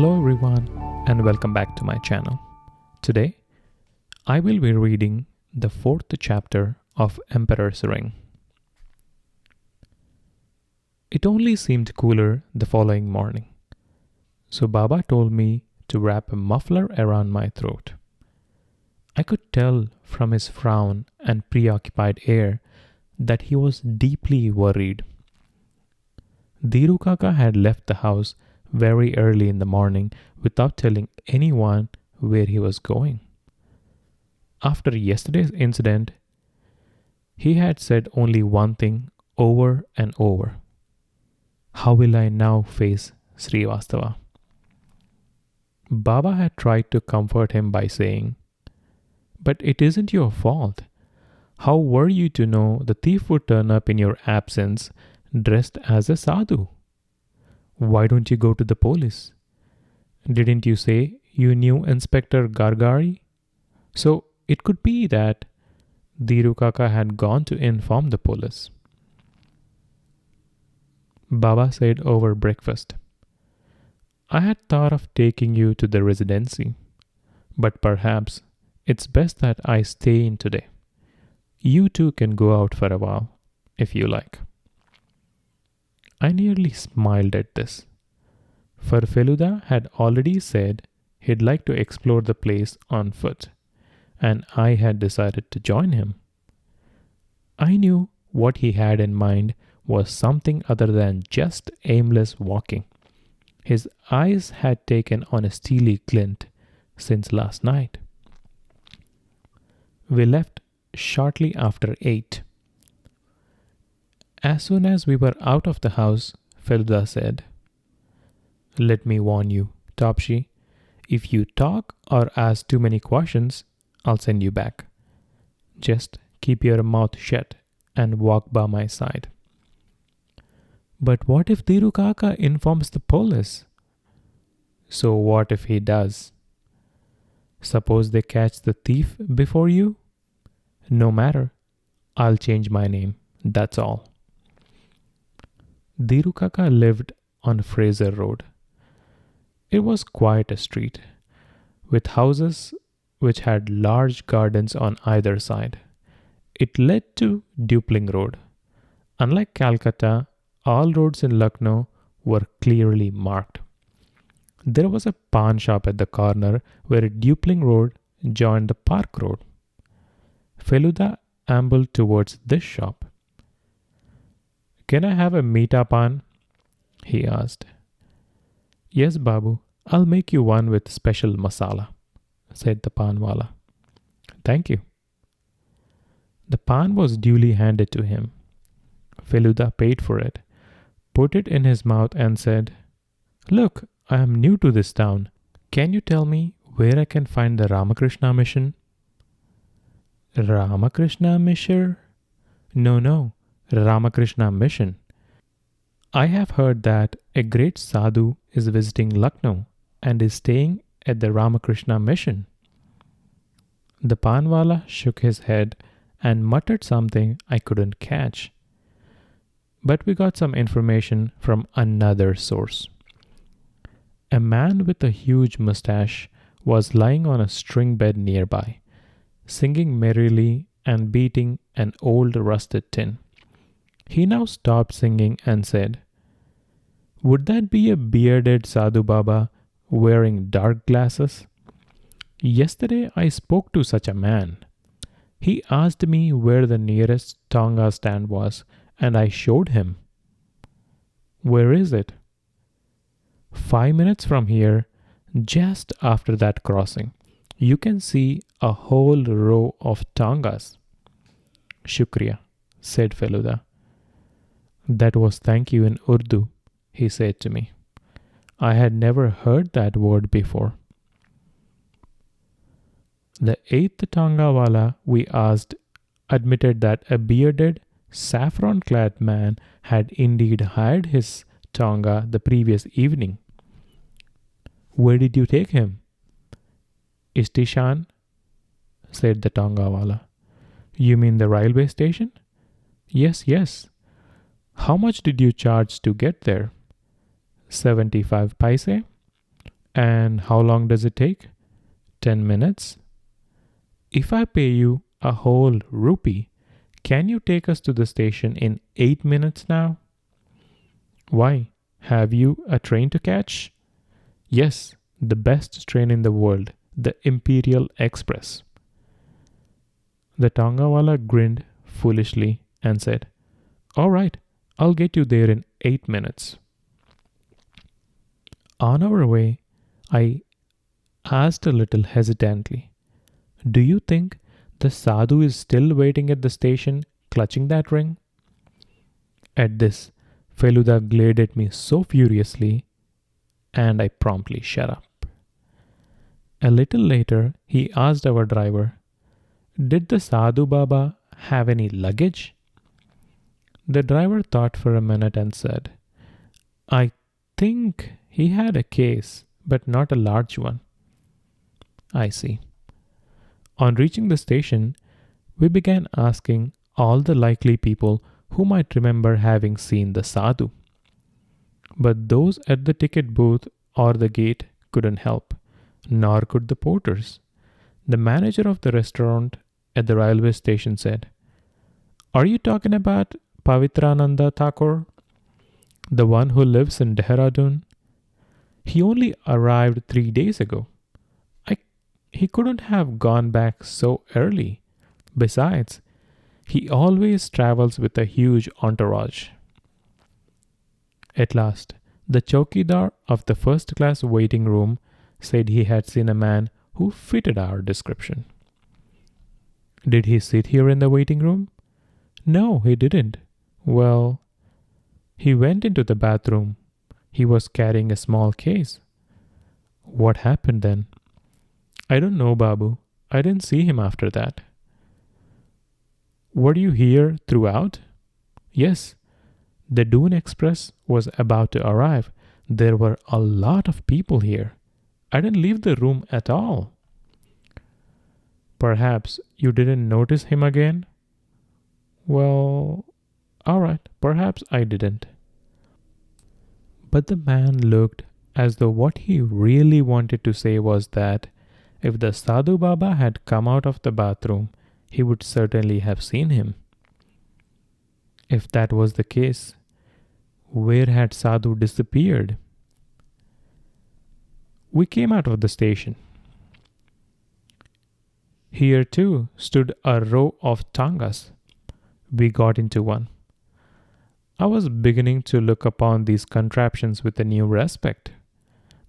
Hello everyone and welcome back to my channel. Today, I will be reading the fourth chapter of Emperor's Ring. It only seemed cooler the following morning, so Baba told me to wrap a muffler around my throat. I could tell from his frown and preoccupied air that he was deeply worried. Dhiru Kaka had left the house very early in the morning without telling anyone where he was going. After yesterday's incident, he had said only one thing over and over. How will I now face Srivastava? Baba had tried to comfort him by saying, "But it isn't your fault. How were you to know the thief would turn up in your absence dressed as a sadhu? Why don't you go to the police? Didn't you say you knew Inspector Gargari? So it could be that Dhiru Kaka had gone to inform the police." Baba said over breakfast, "I had thought of taking you to the residency, but perhaps it's best that I stay in today. You two can go out for a while, if you like." I nearly smiled at this, for Feluda had already said he'd like to explore the place on foot, and I had decided to join him. I knew what he had in mind was something other than just aimless walking. His eyes had taken on a steely glint since last night. We left shortly after 8. As soon as we were out of the house, Feluda said, "Let me warn you, Topsy, if you talk or ask too many questions, I'll send you back. Just keep your mouth shut and walk by my side." "But what if Dhiru Kaka informs the police?" "So what if he does? Suppose they catch the thief before you? No matter, I'll change my name, that's all." Dhiru Kaka lived on Fraser Road. It was quite a street, with houses which had large gardens on either side. It led to Dupling Road. Unlike Calcutta, all roads in Lucknow were clearly marked. There was a pawn shop at the corner where Dupling Road joined the Park Road. Feluda ambled towards this shop. "Can I have a meeta pan?" he asked. "Yes, Babu, I'll make you one with special masala," said the panwala. "Thank you." The pan was duly handed to him. Feluda paid for it, put it in his mouth and said, "Look, I am new to this town. Can you tell me where I can find the Ramakrishna mission?" "Ramakrishna mission? No, Ramakrishna mission. I have heard that a great sadhu is visiting Lucknow and is staying at the Ramakrishna mission." The panwala shook his head and muttered something I couldn't catch. But we got some information from another source. A man with a huge mustache was lying on a string bed nearby, singing merrily and beating an old rusted tin. He now stopped singing and said, "Would that be a bearded Sadhu Baba wearing dark glasses? Yesterday I spoke to such a man. He asked me where the nearest Tonga stand was, and I showed him." "Where is it?" "5 minutes from here, just after that crossing, you can see a whole row of Tongas." "Shukriya," said Feluda. "That was thank you in Urdu," he said to me. I had never heard that word before. The 8th Tongawala we asked admitted that a bearded, saffron-clad man had indeed hired his Tonga the previous evening. "Where did you take him?" "Istishan," said the Tongawala. "You mean the railway station?" Yes. "How much did you charge to get there?" 75 paise. And how long does it take? 10 minutes? If I pay you a whole rupee, can you take us to the station in 8 minutes now? Why? Have you a train to catch? Yes, the best train in the world, the Imperial Express. The Tongawala grinned foolishly and said, All right, I'll get you there in 8 minutes. On our way, I asked a little hesitantly, Do you think the sadhu is still waiting at the station, clutching that ring? At this, Feluda glared at me so furiously, and I promptly shut up. A little later, he asked our driver, Did the sadhu Baba have any luggage? The driver thought for a minute and said, I think he had a case, but not a large one. I see. On reaching the station, we began asking all the likely people who might remember having seen the sadhu. But those at the ticket booth or the gate couldn't help, nor could the porters. The manager of the restaurant at the railway station said, Are you talking about Pavitrananda Thakur, the one who lives in Dehradun? He only arrived 3 days ago. He couldn't have gone back so early. Besides, he always travels with a huge entourage. At last, the chowkidar of the first-class waiting room said he had seen a man who fitted our description. Did he sit here in the waiting room? No, he didn't. Well, he went into the bathroom. He was carrying a small case. What happened then? I don't know, Babu. I didn't see him after that. Were you here throughout? Yes. The Dune Express was about to arrive. There were a lot of people here. I didn't leave the room at all. Perhaps you didn't notice him again? Well, all right, perhaps I didn't. But the man looked as though what he really wanted to say was that if the Sadhu Baba had come out of the bathroom, he would certainly have seen him. If that was the case, where had Sadhu disappeared? We came out of the station. Here too stood a row of tangas. We got into one. I was beginning to look upon these contraptions with a new respect.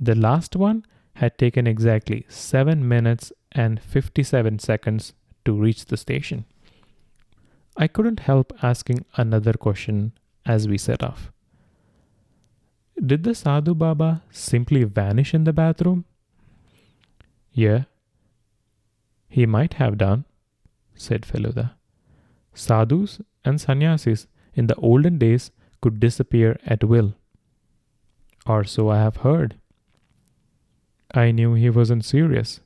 The last one had taken exactly 7 minutes and 57 seconds to reach the station. I couldn't help asking another question as we set off. Did the Sadhu Baba simply vanish in the bathroom? Yeah, he might have done, said Feluda. Sadhus and sannyasis in the olden days could disappear at will. Or so I have heard. I knew he wasn't serious,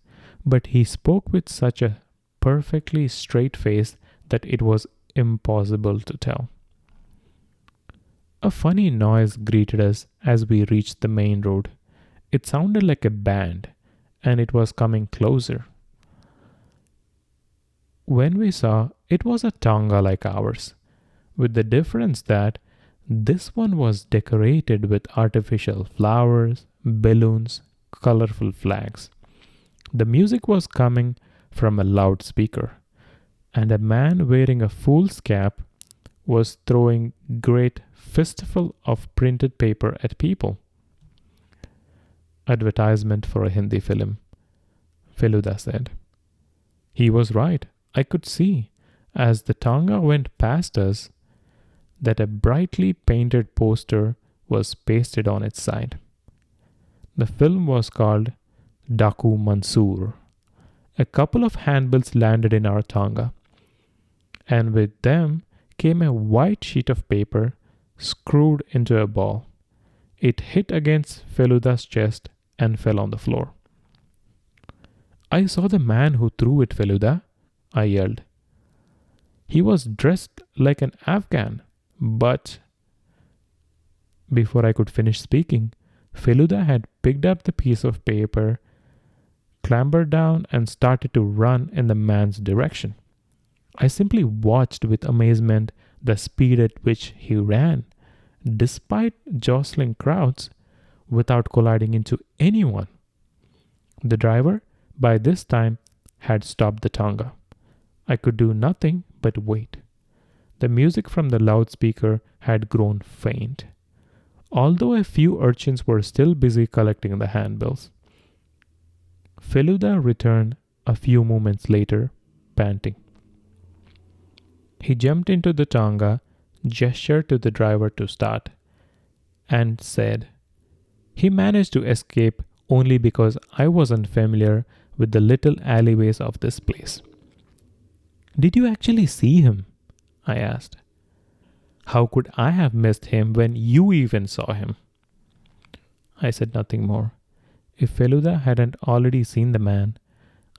but he spoke with such a perfectly straight face that it was impossible to tell. A funny noise greeted us as we reached the main road. It sounded like a band, and it was coming closer. When we saw, it was a tanga like ours, with the difference that this one was decorated with artificial flowers, balloons, colorful flags. The music was coming from a loudspeaker, and a man wearing a fool's cap was throwing great fistful of printed paper at people. Advertisement for a Hindi film, Feluda said. He was right. I could see, as the tanga went past us, that a brightly painted poster was pasted on its side. The film was called Daku Mansoor. A couple of handbills landed in our tanga, and with them came a white sheet of paper screwed into a ball. It hit against Feluda's chest and fell on the floor. I saw the man who threw it, Feluda, I yelled. He was dressed like an Afghan, but... Before I could finish speaking, Feluda had picked up the piece of paper, clambered down, and started to run in the man's direction. I simply watched with amazement the speed at which he ran, despite jostling crowds, without colliding into anyone. The driver, by this time, had stopped the Tonga. I could do nothing but wait. The music from the loudspeaker had grown faint, although a few urchins were still busy collecting the handbills. Feluda returned a few moments later, panting. He jumped into the Tonga, gestured to the driver to start, and said, "He managed to escape only because I wasn't familiar with the little alleyways of this place." "Did you actually see him?" I asked. "How could I have missed him when you even saw him?" I said nothing more. If Feluda hadn't already seen the man,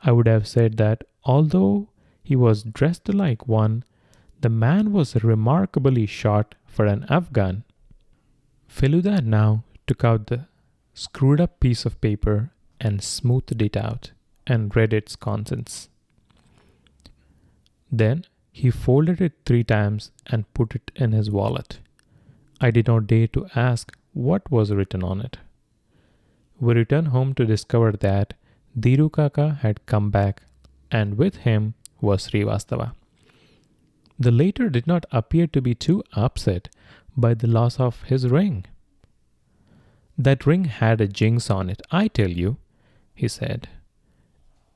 I would have said that although he was dressed like one, the man was remarkably short for an Afghan. Feluda now took out the screwed up piece of paper and smoothed it out and read its contents. Then he folded it 3 times and put it in his wallet. I did not dare to ask what was written on it. We returned home to discover that Dhiru Kaka had come back, and with him was Srivastava. The latter did not appear to be too upset by the loss of his ring. "That ring had a jinx on it, I tell you," he said.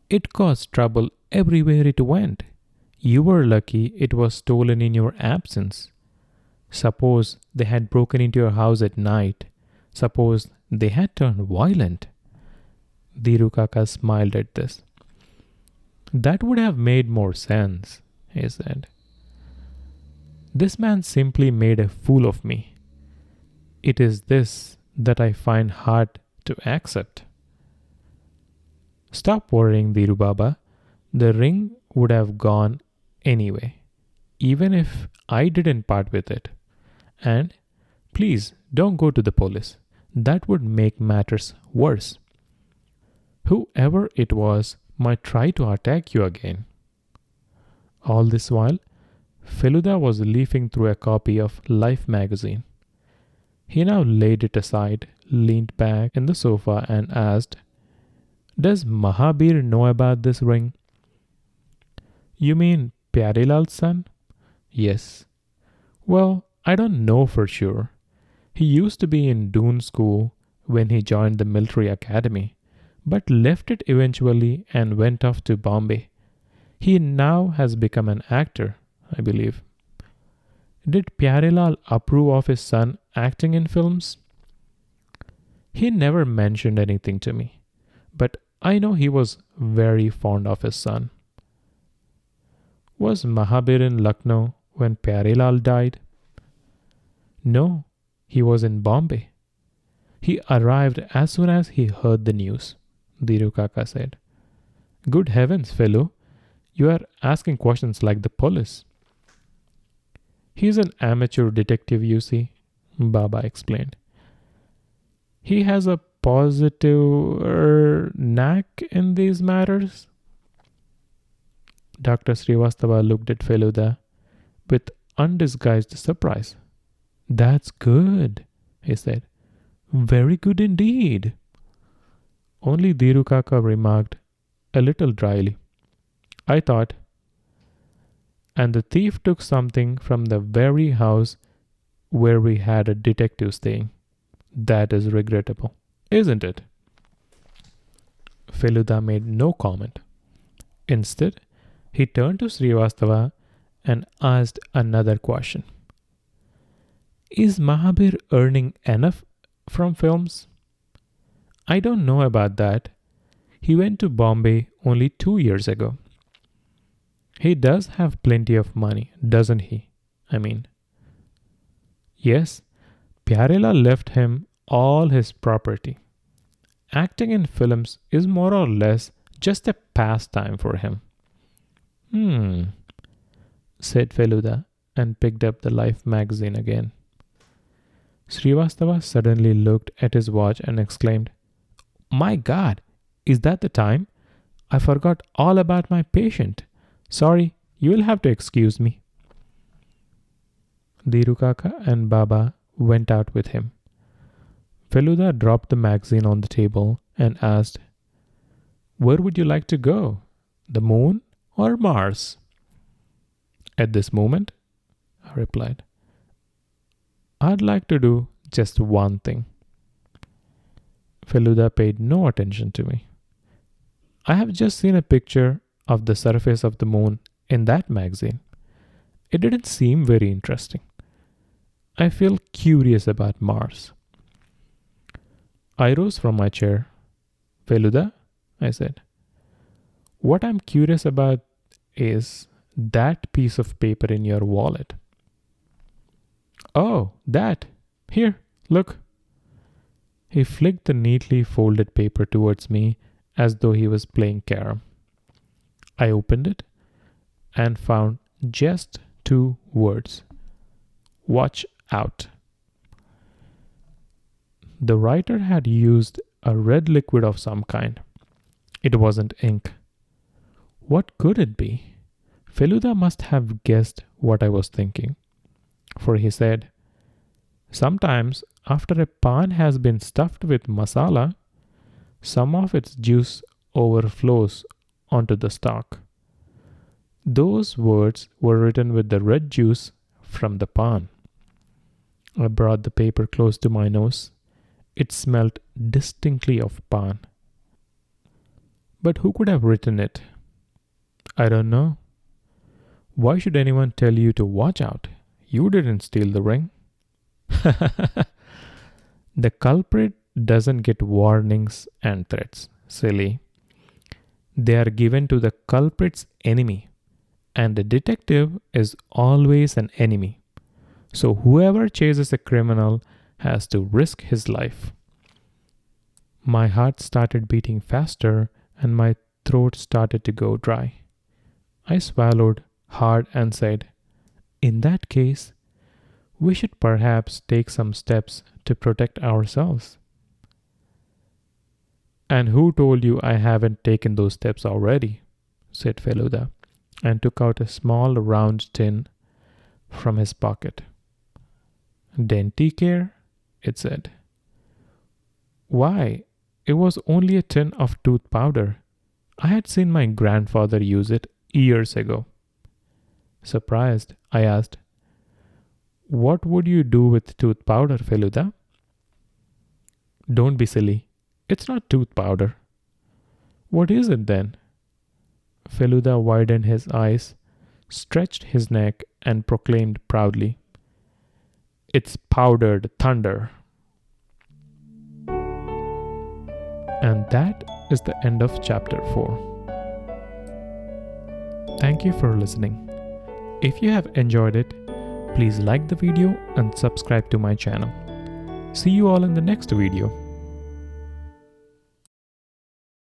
"It caused trouble everywhere it went. You were lucky it was stolen in your absence. Suppose they had broken into your house at night. Suppose they had turned violent." Dhiru Kaka smiled at this. "That would have made more sense," he said. "This man simply made a fool of me. It is this that I find hard to accept." "Stop worrying, Dhiru Baba. The ring would have gone anyway, even if I didn't part with it. And please don't go to the police. That would make matters worse. Whoever it was might try to attack you again." All this while, Feluda was leafing through a copy of Life magazine. He now laid it aside, leaned back in the sofa, and asked, "Does Mahabir know about this ring?" "You mean Pyarilal's son?" "Yes." "Well, I don't know for sure. He used to be in Doon School when he joined the military academy, but left it eventually and went off to Bombay. He now has become an actor, I believe." "Did Pyarelal approve of his son acting in films?" "He never mentioned anything to me, but I know he was very fond of his son." "Was Mahabir in Lucknow when Pyarelal died?" "No, he was in Bombay. He arrived as soon as he heard the news," Dhiru Kaka said. "Good heavens, fellow, you are asking questions like the police." "He's an amateur detective, you see," Baba explained. "He has a positive knack in these matters." Dr. Srivastava looked at Feluda with undisguised surprise. "That's good," he said. "Very good indeed." Only Dhiru Kaka remarked, a little dryly, "I thought, and the thief took something from the very house where we had a detective staying. That is regrettable, isn't it?" Feluda made no comment. Instead, he turned to Srivastava and asked another question. "Is Mahabir earning enough from films?" "I don't know about that. He went to Bombay only 2 years ago." "He does have plenty of money, doesn't he? I mean." "Yes, Pyarela left him all his property. Acting in films is more or less just a pastime for him." Said Feluda and picked up the Life magazine again. Srivastava suddenly looked at his watch and exclaimed, "My God, is that the time? I forgot all about my patient. Sorry, you will have to excuse me." Dhiru Kaka and Baba went out with him. Feluda dropped the magazine on the table and asked, "Where would you like to go? The moon or Mars?" "At this moment," I replied, "I'd like to do just one thing." Feluda paid no attention to me. "I have just seen a picture of the surface of the moon in that magazine. It didn't seem very interesting. I feel curious about Mars." I rose from my chair. "Feluda," I said, "what I'm curious about is that piece of paper in your wallet." "Oh, that. Here, look." He flicked the neatly folded paper towards me as though he was playing carom. I opened it and found just 2 words. "Watch out." The writer had used a red liquid of some kind. It wasn't ink. What could it be? Feluda must have guessed what I was thinking, for he said, "Sometimes after a pan has been stuffed with masala, some of its juice overflows onto the stock." Those words were written with the red juice from the pan. I brought the paper close to my nose. It smelt distinctly of pan. But who could have written it? "I don't know." "Why should anyone tell you to watch out? You didn't steal the ring." The culprit doesn't get warnings and threats, silly. They are given to the culprit's enemy, and the detective is always an enemy. So whoever chases a criminal has to risk his life. My heart started beating faster and my throat started to go dry. I swallowed hard and said, "In that case, we should perhaps take some steps to protect ourselves." "And who told you I haven't taken those steps already?" said Feluda, and took out a small round tin from his pocket. "Denticare?" it said. Why, it was only a tin of tooth powder. I had seen my grandfather use it years ago. Surprised, I asked, "What would you do with tooth powder, Feluda?" "Don't be silly. It's not tooth powder." "What is it then?" Feluda widened his eyes, stretched his neck, and proclaimed proudly, "It's powdered thunder." And that is the end of chapter 4. Thank you for listening. If you have enjoyed it, please like the video and subscribe to my channel. See you all in the next video.